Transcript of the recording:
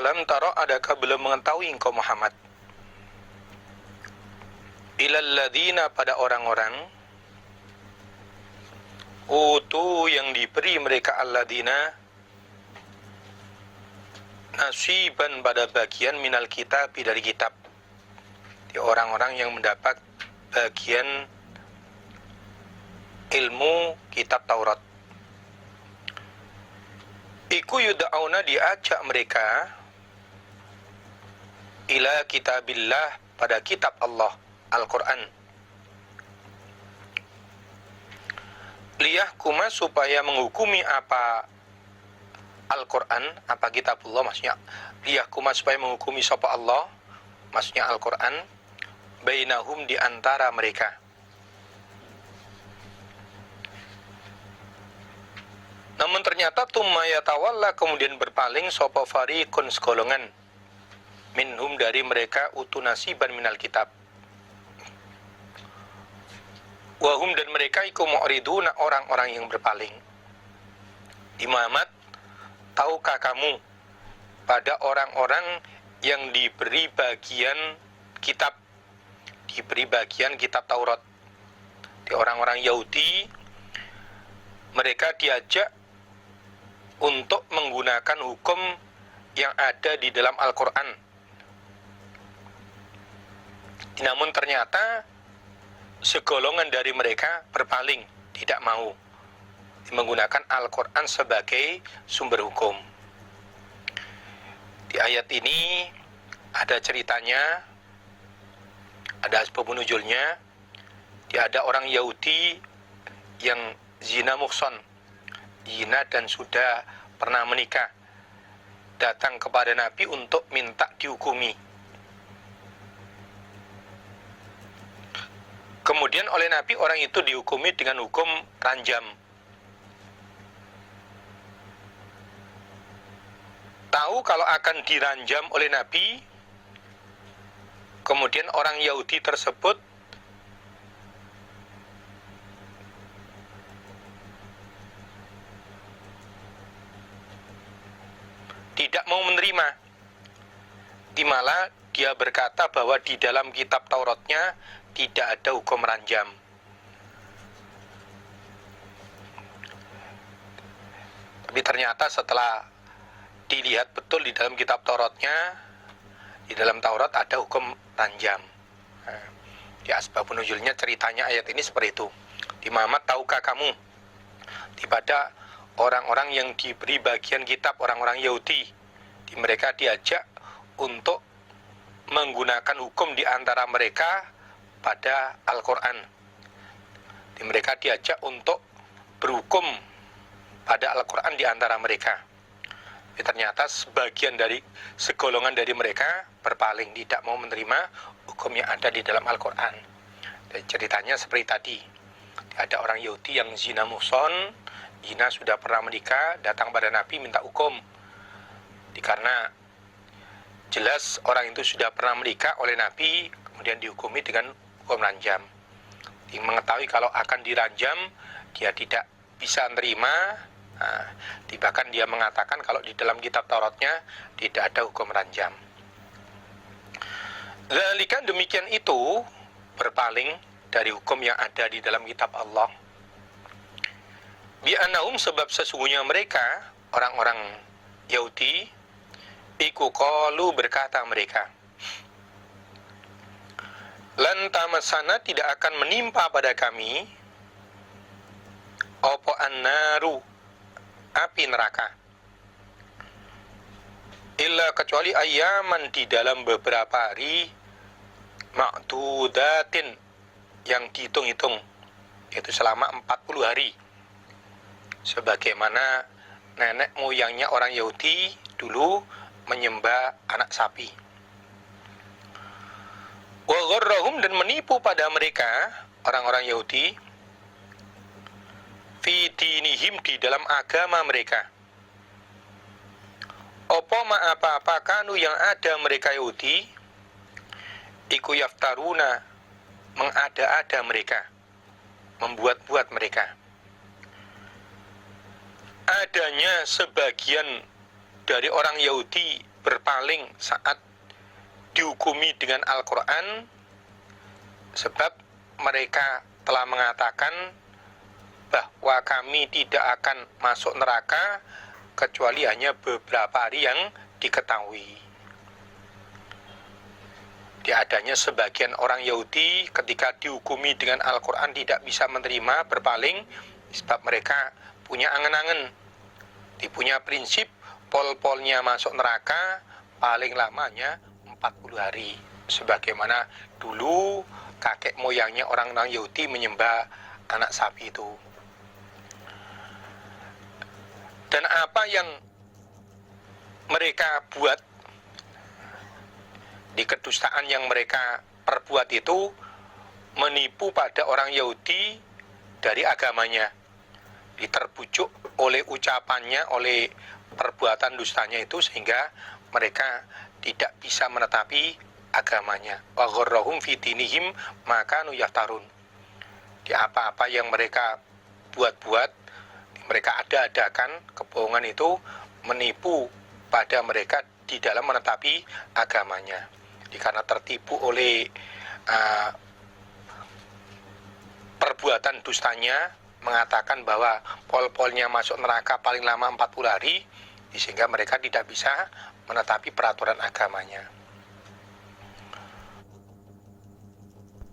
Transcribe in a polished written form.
Alam tara, adakah belum mengetahui engkau Muhammad? Ilal ladina, pada orang-orang, utu yang diberi mereka alladina nasiban, pada bagian minal kitab, dari kitab. Di orang-orang yang mendapat bagian ilmu kitab Taurat. Iku yud'auna, diajak mereka, ila kitabillah, pada kitab Allah, Al-Quran. Liyahkuma, supaya menghukumi apa Al-Quran, apa kitabullah maksudnya. Liyahkuma, supaya menghukumi sapa Allah, maksudnya Al-Quran, bainahum, di antara mereka. Namun ternyata tumma yatawalla, kemudian berpaling sapa fariqun, segolongan, minhum, dari mereka, utu nasiban minal kitab. Wahum, dan mereka iku mu'riduna, orang-orang yang berpaling. Di Muhammad, tahukah kamu pada orang-orang yang diberi bagian kitab, diberi bagian kitab Taurat? Di orang-orang Yahudi, mereka diajak untuk menggunakan hukum yang ada di dalam Al-Quran. Namun ternyata segolongan dari mereka berpaling, tidak mau menggunakan Al-Quran sebagai sumber hukum. Di ayat ini ada ceritanya, ada asbab nuzulnya. Ada orang Yahudi yang zina muhsan, zina dan sudah pernah menikah, datang kepada Nabi untuk minta dihukumi. Kemudian oleh Nabi orang itu dihukumi dengan hukum ranjam. Tahu kalau akan diranjam oleh Nabi, kemudian orang Yahudi tersebut tidak mau menerima. Di mana dia berkata bahwa di dalam kitab Tauratnya tidak ada hukum ranjam. Tapi ternyata setelah dilihat betul di dalam kitab Tauratnya, di dalam Taurat ada hukum ranjam. Di asbabun nuzulnya ceritanya ayat ini seperti itu. Di Muhammad, tahukah kamu pada orang-orang yang diberi bagian kitab, orang-orang Yahudi, di mereka diajak untuk menggunakan hukum di antara mereka pada Al-Quran. Di mereka diajak untuk berhukum pada Al-Quran di antara mereka. Tapi ternyata sebagian dari segolongan dari mereka berpaling, tidak mau menerima hukum yang ada di dalam Al-Quran. Dan ceritanya seperti tadi, ada orang Yahudi yang zina muhsan, zina sudah pernah menikah, datang pada Nabi minta hukum. Karena jelas orang itu sudah pernah menikah oleh Nabi, kemudian dihukumi dengan hukum ranjam. Yang mengetahui kalau akan diranjam, dia tidak bisa menerima. Bahkan dia mengatakan kalau di dalam kitab Tauratnya tidak ada hukum ranjam. Zalika, demikian itu, berpaling dari hukum yang ada di dalam kitab Allah. Bi'annahum, sebab sesungguhnya mereka, orang-orang Yahudi, iku qalu, berkata mereka, lan tamassana, tidak akan menimpa pada kami, apa annaru, api neraka, illa, kecuali ayyaman, di dalam beberapa hari, ma'dudatin, yang dihitung-hitung, yaitu selama 40 hari. Sebagaimana nenek moyangnya orang Yahudi dulu menyembah anak sapi. Wa gharrahum, dan menipu pada mereka, orang-orang Yahudi, fi dinihim, di dalam agama mereka. Apa kanu, yang ada mereka Yahudi, iku yaftaruna, mengada-ada mereka, membuat-buat mereka. Adanya sebagian dari orang Yahudi berpaling saat dihukumi dengan Al-Quran, sebab mereka telah mengatakan bahwa kami tidak akan masuk neraka kecuali hanya beberapa hari yang diketahui. Adanya sebagian orang Yahudi ketika dihukumi dengan Al-Quran tidak bisa menerima, berpaling, sebab mereka punya angen-angen, punya prinsip pol-polnya masuk neraka paling lamanya 40 hari. Sebagaimana dulu kakek moyangnya orang-orang Yahudi menyembah anak sapi itu. Dan apa yang mereka buat di kedustaan yang mereka perbuat itu menipu pada orang Yahudi dari agamanya. Terbujuk oleh ucapannya, oleh perbuatan dustanya itu, sehingga mereka tidak bisa menetapi agamanya. Wa gharrahum fi dinihim ma kanu yaftarun. Di apa-apa yang mereka buat-buat, mereka ada-adakan kebohongan itu, menipu pada mereka di dalam menetapi agamanya. Karena tertipu oleh perbuatan dustanya, mengatakan bahwa pol-polnya masuk neraka paling lama 40 hari, sehingga mereka tidak bisa menetapi peraturan agamanya.